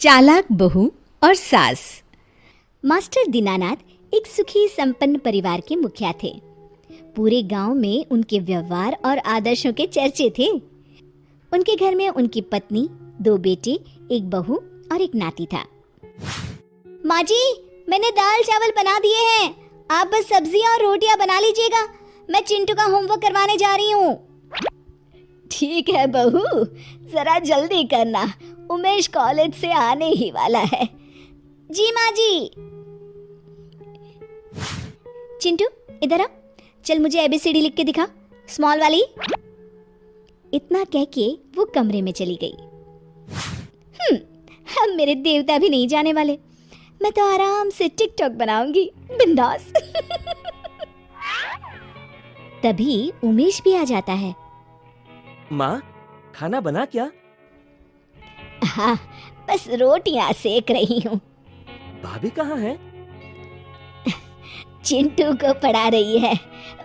चालाक बहू और सास। मास्टर दीनानाथ एक सुखी संपन्न परिवार के मुखिया थे। पूरे गांव में उनके व्यवहार और आदर्शों के चर्चे थे। उनके घर में उनकी पत्नी, 2 बेटे, एक बहू और एक नाती था। माँ जी, मैंने दाल चावल बना दिए हैं, आप बस सब्जियां और रोटियां बना लीजिएगा। मैं चिंटू का होमवर्क करवाने जा रही हूँ। ठीक है बहू, जरा जल्दी करना, उमेश कॉलेज से आने ही वाला है। जी माँ जी। चिंटू इधर आ, चल मुझे एबीसीडी लिख के दिखा, स्मॉल वाली। इतना कह के वो कमरे में चली गई। हम मेरे देवता भी नहीं जाने वाले, मैं तो आराम से टिकटॉक बनाऊंगी, बिंदास। तभी उमेश भी आ जाता है। माँ, खाना बना क्या? हाँ, बस रोटियां सेक रही हूँ। भाभी कहाँ है? चिंटू को पढ़ा रही है,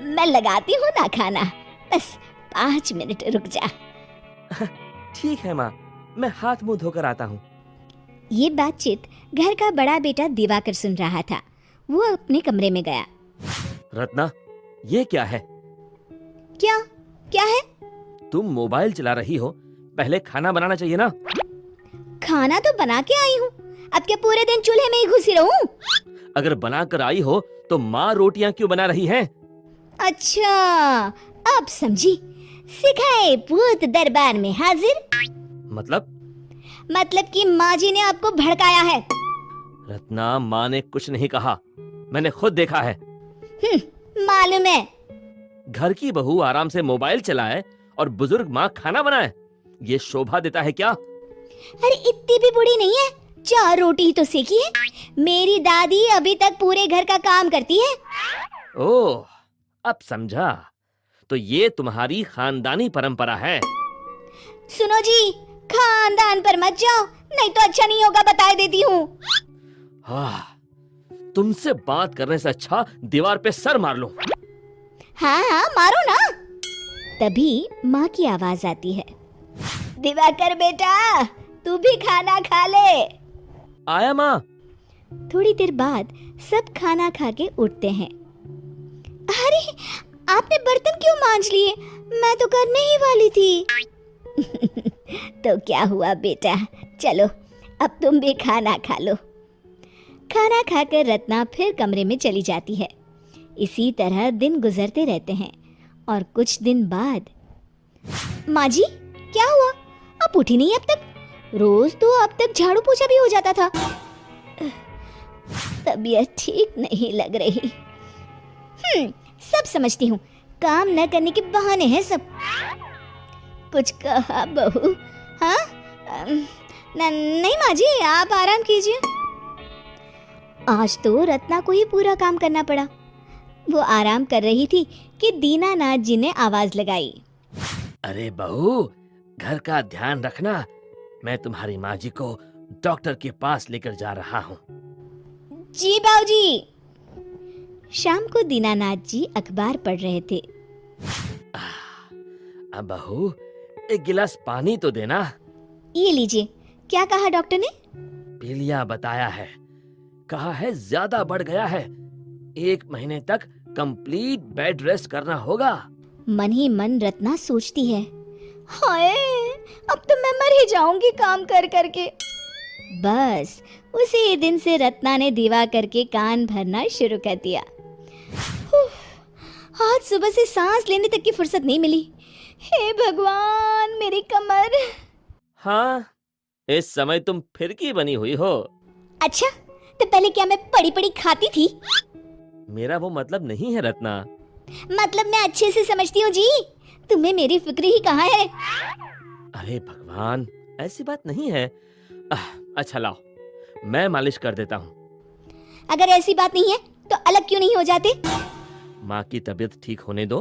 मैं लगाती हूँ ना खाना, बस 5 मिनट रुक जा। ठीक है माँ, मैं हाथ मुंह धोकर आता हूँ। ये बातचीत घर का बड़ा बेटा दिवाकर सुन रहा था। वो अपने कमरे में गया। रत्ना, ये क्या है? क्या क्या है? तुम मोबाइल चला रही हो, पहले खाना बनाना चाहिए ना। खाना तो बना के आई हूँ, अब क्या पूरे दिन चूल्हे में ही घुसी रहूं? अगर बना कर आई हो तो माँ रोटियां क्यों बना रही है? अच्छा, अब समझी। सिखाए पूत दरबार में हाजिर। मतलब कि माँ जी ने आपको भड़काया है। रत्ना, माँ ने कुछ नहीं कहा, मैंने खुद देखा है। मालूम है। घर की बहू आराम से मोबाइल चलाए और बुजुर्ग माँ खाना बनाए, ये शोभा देता है क्या? अरे इतनी भी बुरी नहीं है, 4 रोटी ही तो सेकी है। मेरी दादी अभी तक पूरे घर का काम करती है। ओह, अब समझा, तो ये तुम्हारी खानदानी परंपरा है। सुनो जी, खानदान पर मत जाओ, नहीं तो अच्छा नहीं होगा, बता देती हूँ। तुमसे बात करने से अच्छा दीवार पे सर मार लो। हाँ, मारो ना। तभी माँ की आवाज आती है। दिवाकर बेटा, तू भी खाना खा ले। आया माँ। थोड़ी देर बाद सब खाना खा के उठते हैं। अरे, आपने बर्तन क्यों मांज लिए? मैं तो करने ही वाली थी। तो क्या हुआ बेटा, चलो अब तुम भी खाना खा लो। खाना खाकर रत्ना फिर कमरे में चली जाती है। इसी तरह दिन गुजरते रहते हैं और कुछ दिन बाद। माँ जी, क्या हुआ? आप उठी नहीं अब तक? रोज तो अब तक झाड़ू पोछा भी हो जाता था। तबीयत ठीक नहीं लग रही। सब समझती हूँ, काम न करने के बहाने हैं सब। कुछ कहा बहू? हाँ? नहीं माँ जी, आप आराम कीजिए। आज तो रत्ना को ही पूरा काम करना पड़ा। वो आराम कर रही थी कि दीनानाथ जी ने आवाज लगाई। अरे बहू, घर का ध्यान रखना, मैं तुम्हारी माँ जी को डॉक्टर के पास लेकर जा रहा हूँ। जी बाबूजी। शाम को दीनानाथ जी अखबार पढ़ रहे थे। अब बहू, एक गिलास पानी तो देना। ये लीजिए। क्या कहा डॉक्टर ने? पीलिया बताया है, कहा है ज्यादा बढ़ गया है, 1 महीने तक कंप्लीट बेड रेस्ट करना होगा। मन ही मन रत्ना सोचती है, हाय, अब तो मैं मर ही जाऊंगी काम कर करके। बस उसी दिन से रत्ना ने दिवाकर के कान भरना शुरू कर दिया। आज सुबह से सांस लेने तक की फुर्सत नहीं मिली। हे भगवान, मेरी कमर। हाँ, इस समय तुम फिरकी बनी हुई हो। अच्छा, तो पहले क्या मैं पड़ी पड़ी खाती थी? मेरा वो मतलब नहीं है रत्ना। मतलब मैं अच्छे से समझती हूँ जी, तुम्हें मेरी फिक्र ही कहाँ है। अरे भगवान, ऐसी बात नहीं है। अच्छा लाओ, मैं मालिश कर देता हूँ। अगर ऐसी बात नहीं है तो अलग क्यों नहीं हो जाते? माँ की तबीयत ठीक होने दो,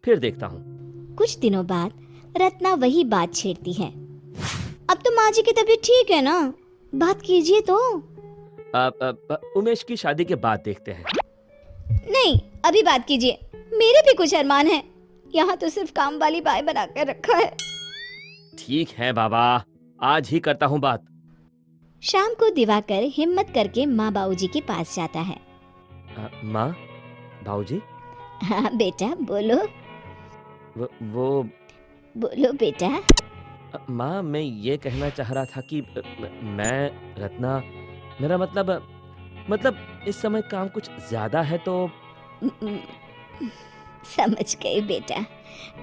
फिर देखता हूँ। कुछ दिनों बाद रत्ना वही बात छेड़ती है। अब तो माँ जी की तबीयत ठीक है ना, बात कीजिए तो। उमेश की शादी के बाद देखते हैं। नहीं, अभी बात कीजिए, मेरे भी कुछ अरमान हैं। यहाँ तो सिर्फ काम वाली बाई बना कर रखा है। ठीक है बाबा, आज ही करता हूँ बात। शाम को दिवाकर हिम्मत करके माँ बाबूजी के पास जाता है। माँ, बाबूजी, हाँ बेटा बोलो। वो बोलो बेटा। माँ, मैं ये कहना चाह रहा था कि मैं रत्ना, मेरा मतलब इस समय काम कुछ ज्यादा है तो। म- समझ गई बेटा,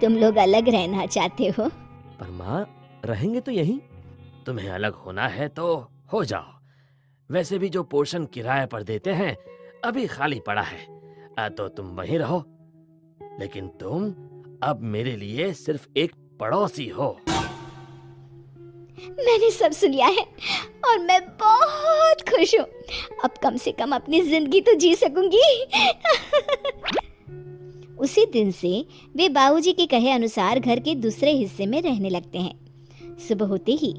तुम लोग अलग रहना चाहते हो। पर माँ, रहेंगे तो यहीं। तुम्हें अलग होना है तो हो जाओ। वैसे भी जो पोर्शन किराए पर देते हैं अभी खाली पड़ा है, तो तुम वहीं रहो। लेकिन तुम अब मेरे लिए सिर्फ एक पड़ोसी हो। मैंने सब सुन लिया है और मैं बहुत खुश हूँ। अब कम से कम अपनी जिंदगी तो जी सकूंगी। उसी दिन से वे बाबूजी के कहे अनुसार घर के दूसरे हिस्से में रहने लगते हैं। सुबह होते ही,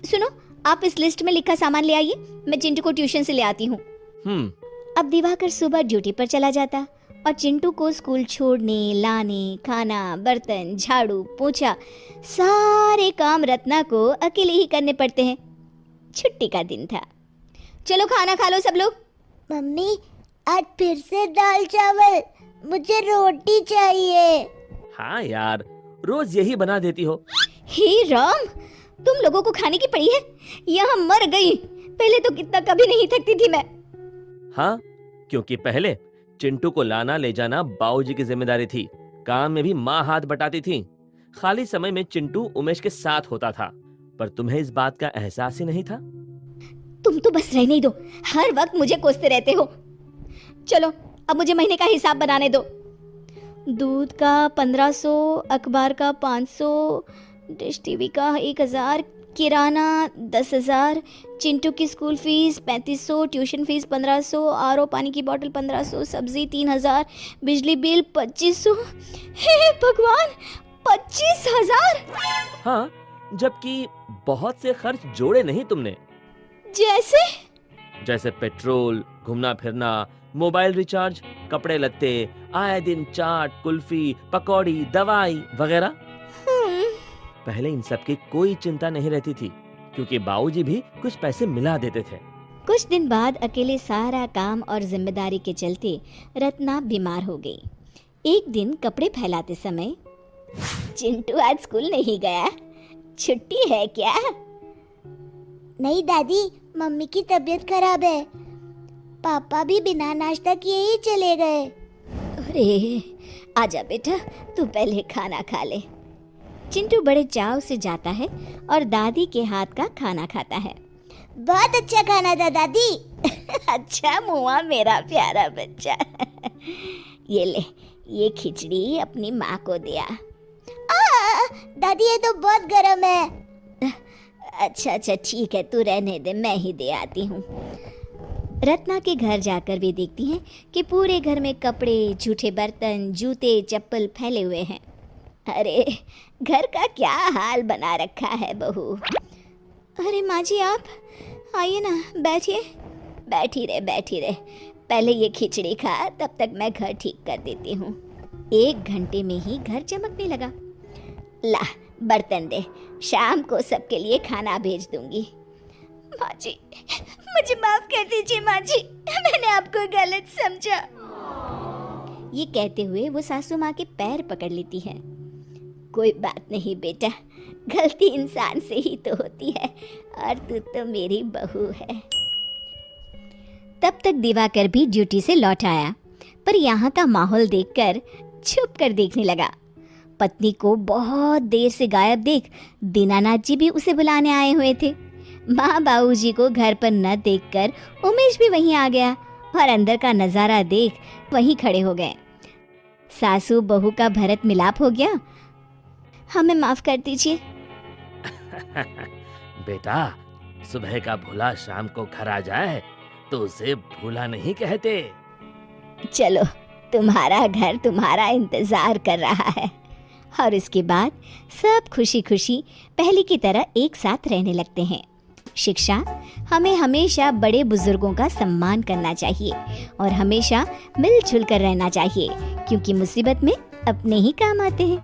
सुनो, आप इस लिस्ट में लिखा सामान ले आइए, मैं चिंटू को ट्यूशन से ले आती हूँ। अब दिवाकर सुबह ड्यूटी पर चला जाता और चिंटू को स्कूल छोड़ने, लाने, खाना, बर्तन, झाड़ू, पोछा, सारे काम रत्ना को अकेले ही करने पड़ते हैं। छुट्टी का दिन था। चलो खाना खा लो सब लोग। मम्मी, आज फिर से दाल चावल, मुझे रोटी चाहिए। हाँ यार, रोज यही बना देती हो। हे राम, तुम लोगों को खाने की पड़ी है। यहाँ मर गई। पहले तो कितना कभी नहीं थकती थी मैं। हाँ, क्योंकि पहले चिंटू को लाना ले जाना बाबूजी की जिम्मेदारी थी। काम में भी माँ हाथ बटाती थी। खाली समय में चिंटू उमेश के साथ होता था, पर तुम्हें इस बात का एहसास ही नहीं था। तुम तो बस रहने ही दो, हर वक्त मुझे कोसते रहते हो। चलो अब मुझे महीने का हिसाब बनाने दो। दूध का 1500, अखबार का 500, डिश टीवी का 1000, किराना 10,000, चिंटू की school fees 3500, tuition fees 1500, RO पानी की बोतल 1500, सब्जी 3000, बिजली बिल 2500। हे भगवान, 25,000! हाँ, जबकि बहुत से खर्च जोड़े नहीं तुमने। जैसे पेट्रोल, घूमना फिरना, मोबाइल रिचार्ज, कपड़े लत्ते, आए दिन चाट, कुल्फी, पकौड़ी, दवाई वगैरह। पहले इन सब की कोई चिंता नहीं रहती थी, क्योंकि बाबूजी भी कुछ पैसे मिला देते थे। कुछ दिन बाद अकेले सारा काम और जिम्मेदारी के चलते रत्ना बीमार हो गई। एक दिन कपड़े फैलाते समय, चिंटू आज स्कूल नहीं गया, छुट्टी है क्या? नहीं दादी, मम्मी की तबीयत खराब है। पापा भी बिना नाश्ता किए ही चले गए। अरे आजा बेटा, तू पहले खाना खा ले। चिंटू बड़े चाव से जाता है और दादी के हाथ का खाना खाता है। बहुत अच्छा खाना था दादी। अच्छा मुआ मेरा प्यारा बच्चा। ये ले, ये खिचड़ी अपनी माँ को दिया। दादी ये तो बहुत गर्म है। अच्छा ठीक है, तू रहने दे, मैं ही दे आती हूँ। रत्ना के घर जाकर वे देखती हैं कि पूरे घर में कपड़े, जूठे बर्तन, जूते, चप्पल फैले हुए हैं। अरे घर का क्या हाल बना रखा है बहू। अरे माँ जी, आप आइए ना, बैठिए। बैठी रहे, पहले ये खिचड़ी खा, तब तक मैं घर ठीक कर देती हूँ। 1 घंटे में ही घर चमकने लगा। ला बर्तन दे, शाम को सबके लिए खाना भेज दूंगी। माँ जी, मुझे माफ कर दीजिए माँ जी, मैंने आपको गलत समझा। ये कहते हुए वो सासू माँ के पैर पकड़ लेती है। कोई बात नहीं बेटा, गलती इंसान से ही तो होती है, और तू तो मेरी बहू है। तब तक दिवाकर भी ड्यूटी से लौट आया, पर यहाँ का माहौल देखकर छुप कर देखने लगा। पत्नी को बहुत देर से गायब देख दीनानाथ जी भी उसे बुलाने आए हुए थे। माँ बाबूजी को घर पर न देखकर उमेश भी वहीं आ गया और अंदर का नजारा देख वहीं खड़े हो गए। सासू बहू का भरत मिलाप हो गया। हमें माफ कर दीजिए। बेटा, सुबह का भूला शाम को घर आ जाए तो उसे भूला नहीं कहते। चलो, तुम्हारा घर तुम्हारा इंतजार कर रहा है। और इसके बाद सब खुशी खुशी पहले की तरह एक साथ रहने लगते हैं। शिक्षा, हमें हमेशा बड़े बुजुर्गों का सम्मान करना चाहिए और हमेशा मिलजुल कर रहना चाहिए, क्योंकि मुसीबत में अपने ही काम आते हैं।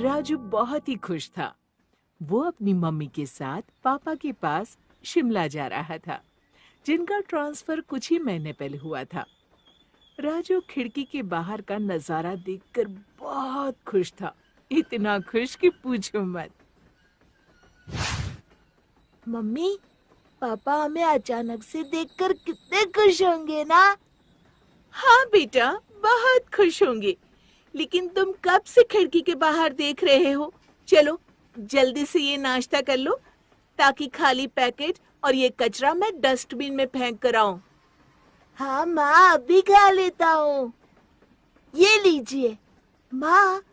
राजू बहुत ही खुश था। वो अपनी मम्मी के साथ पापा के पास शिमला जा रहा था, जिनका ट्रांसफर कुछ ही महीने पहले हुआ था। राजू खिड़की के बाहर का नजारा देखकर बहुत खुश था, इतना खुश कि पूछो मत। मम्मी, पापा हमें अचानक से देखकर कितने खुश होंगे ना। हाँ बेटा, बहुत खुश होंगे। लेकिन तुम कब से खिड़की के बाहर देख रहे हो? चलो जल्दी से ये नाश्ता कर लो, ताकि खाली पैकेट और ये कचरा मैं डस्टबिन में फेंक कर आऊं। हाँ माँ, अभी खा लेता हूँ। ये लीजिए। माँ,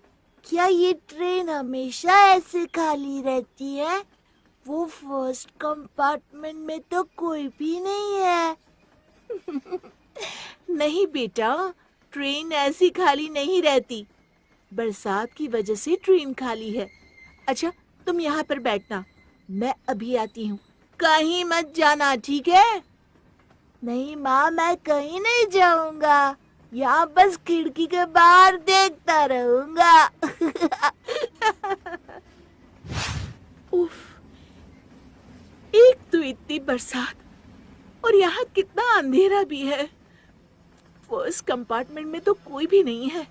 क्या ये ट्रेन हमेशा ऐसे खाली रहती है? वो फर्स्ट कंपार्टमेंट में तो कोई भी नहीं है। नहीं बेटा, ट्रेन ऐसी खाली नहीं रहती। बरसात की वजह से ट्रेन खाली है। अच्छा, तुम यहाँ पर बैठना, मैं अभी आती हूँ। कहीं मत जाना, ठीक है? नहीं माँ, मैं कहीं नहीं जाऊंगा। यहाँ बस खिड़की के बाहर देखता रहूंगा। उफ, एक तो इतनी बरसात और यहाँ कितना अंधेरा भी है। फर्स्ट कंपार्टमेंट में तो कोई भी नहीं है।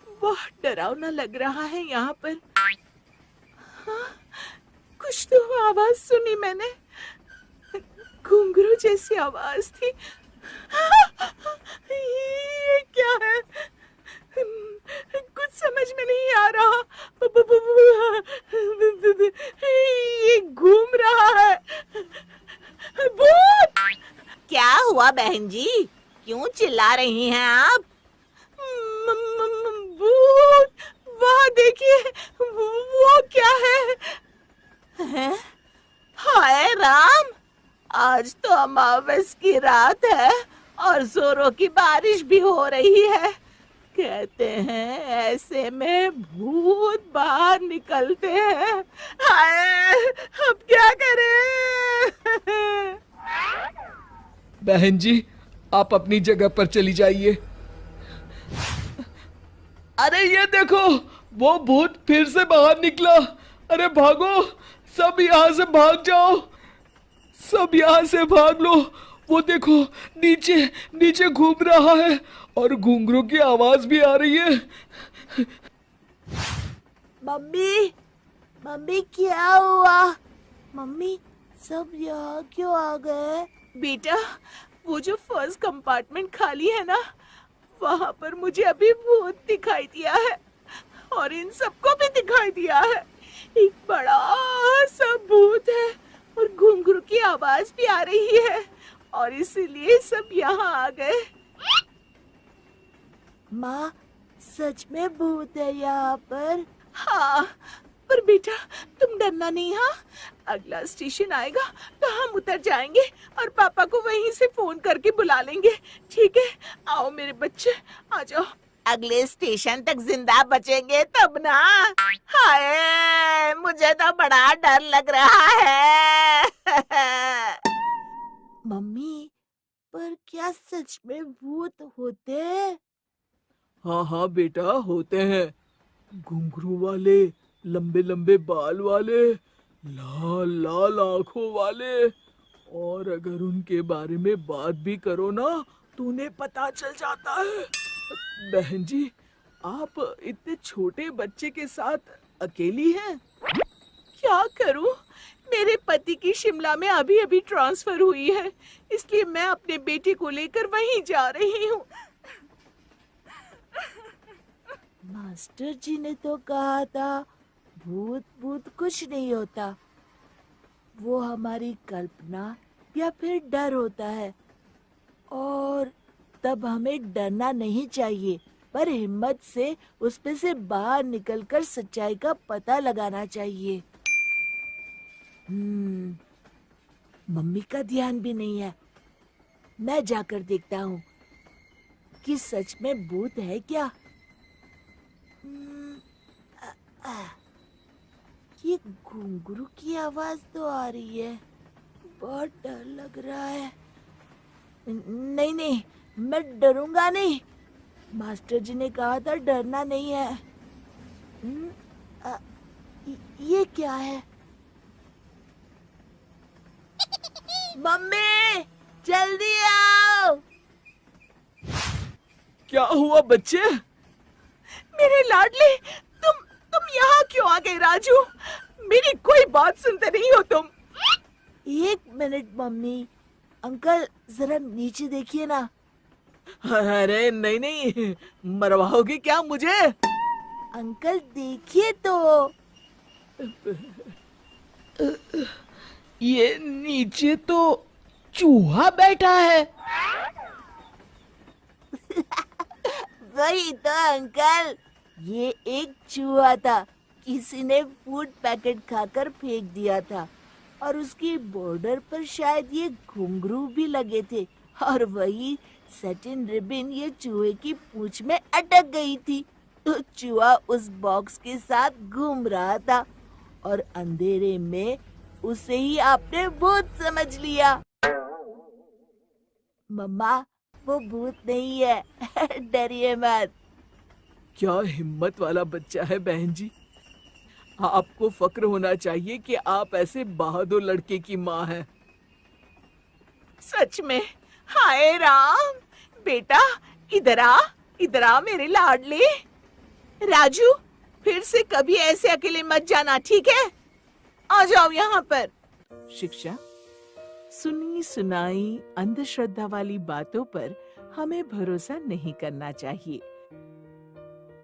बहुत डरावना लग रहा है यहाँ पर। हाँ, कुछ तो आवाज सुनी मैंने, घुंघरू जैसी आवाज थी। ये क्या है? कुछ समझ में नहीं आ रहा। ये घूम रहा है। भूत! क्या हुआ बहन जी, क्यों चिल्ला रही हैं आप? भूत! वहाँ देखिए, वो क्या है? हैं? हाय राम, आज तो अमावस की रात है और जोरों की बारिश भी हो रही है। कहते हैं ऐसे में भूत बाहर निकलते हैं। हाय, अब क्या करें? बहन जी, आप अपनी जगह पर चली जाइए। अरे ये देखो, वो भूत फिर से बाहर निकला। अरे भागो, सब यहाँ से भाग जाओ, सब यहाँ से भाग लो। वो देखो, नीचे नीचे घूम रहा है और घुंघरू की आवाज भी आ रही है। मम्मी, मम्मी क्या हुआ? मम्मी, सब यहाँ क्यों आ गए? बेटा, वो जो फर्स्ट कंपार्टमेंट खाली है ना, वहां पर मुझे अभी भूत दिखाई दिया है और इन सबको भी दिखाई दिया है। एक बड़ा सा भूत है और घुंघरू की आवाज भी आ रही है और इसीलिए सब यहाँ आ गए। माँ, सच में भूत है यहाँ पर? हाँ, पर बेटा तुम डरना नहीं। हाँ, अगला स्टेशन आएगा तो हम उतर जाएंगे और पापा को वहीं से फोन करके बुला लेंगे, ठीक है? आओ मेरे बच्चे, आ जाओ। अगले स्टेशन तक जिंदा बचेंगे तब ना। हाय, मुझे तो बड़ा डर लग रहा है। मम्मी, पर क्या सच में भूत होते हैं? हाँ हाँ बेटा, होते हैं। घुंघरू वाले, लंबे लंबे बाल वाले, लाल लाल आंखों वाले, और अगर उनके बारे में बात भी करो ना तो उन्हें पता चल जाता है। बहन जी, आप इतने छोटे बच्चे के साथ अकेली हैं? क्या करूं? मेरे पति की शिमला में अभी अभी ट्रांसफर हुई है, इसलिए मैं अपने बेटे को लेकर वहीं जा रही हूँ। मास्टर जी ने तो कहा था भूत भूत कुछ नहीं होता, वो हमारी कल्पना या फिर डर होता है, और तब हमें डरना नहीं चाहिए, पर हिम्मत से उसमें से बाहर निकलकर सच्चाई का पता लगाना चाहिए। मम्मी का ध्यान भी नहीं है। मैं जाकर देखता हूँ कि सच में भूत है क्या। ये घुंघरू की आवाज तो आ रही है, बहुत डर लग रहा है। नहीं नहीं, मैं डरूंगा नहीं। मास्टर जी ने कहा था डरना नहीं है। ये क्या है? मम्मी जल्दी आओ। क्या हुआ बच्चे? मेरे लाडले, तुम यहाँ क्यों आ गए राजू? मेरी कोई बात सुनते नहीं हो तुम। एक मिनट मम्मी, अंकल जरा नीचे देखिए ना। अरे नहीं नहीं, मरवाओगे क्या मुझे? अंकल देखिए तो। ये नीचे तो चूहा बैठा है। वही तो अंकल, ये एक चूहा था। किसी ने फूड पैकेट खाकर फेंक दिया था और उसकी बॉर्डर पर शायद ये घुंघरू भी लगे थे और वही सैटिन रिबन ये चूहे की पूंछ में अटक गई थी। तो चूहा उस बॉक्स के साथ घूम रहा था और अंधेरे में उसे ही आपने भूत समझ लिया। मम्मा, वो भूत नहीं है। डरिए मत। क्या हिम्मत वाला बच्चा है बहन जी। आपको फक्र होना चाहिए कि आप ऐसे बहादुर लड़के की माँ हैं। सच में, हाय राम। बेटा इधर आ मेरे लाडले। राजू, फिर से कभी ऐसे अकेले मत जाना, ठीक है? आ जाओ यहाँ पर। शिक्षा, सुनी सुनाई अंधश्रद्धा वाली बातों पर हमें भरोसा नहीं करना चाहिए।